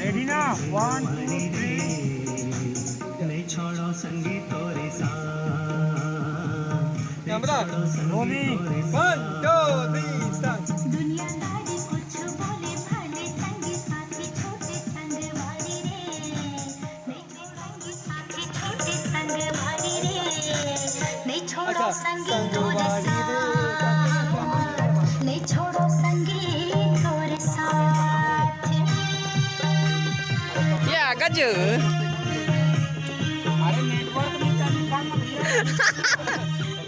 Ready ना 1 2 3 नहीं छोड़ो संगीत तोरे साथ रोलिंग 1 2 3 स्टार्ट। दुनियादारी कुछ बोले भले संगी साथी छोटे संग भारी रे नहीं संगी साथी छोटे संग भारी रे नहीं छोड़ो संगी तोरे साथ नहीं छोड़ो संगी तोरे साथ Ya kan je. अरे नेटवर्क नहीं चालू काम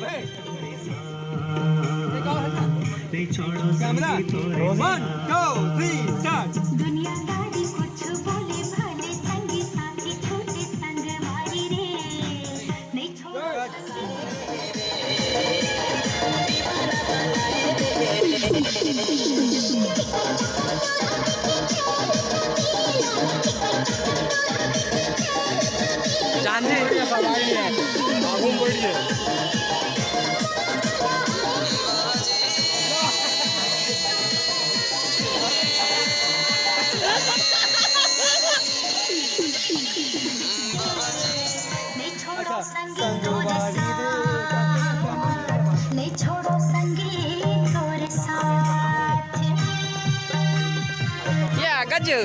भैया नहीं छोड़ो कैमरा संगीत तोरे 1 2 3 स्टार्ट। दुनियादारी कुछ बोले भले संगी साथी छोटे संग भारी रे नहीं छोड़ो Janji. आगू बढ़िए। नहीं छोड़ो संगी तोरे साथ नहीं छोड़ो संगी तोरे साथ Ya kan je.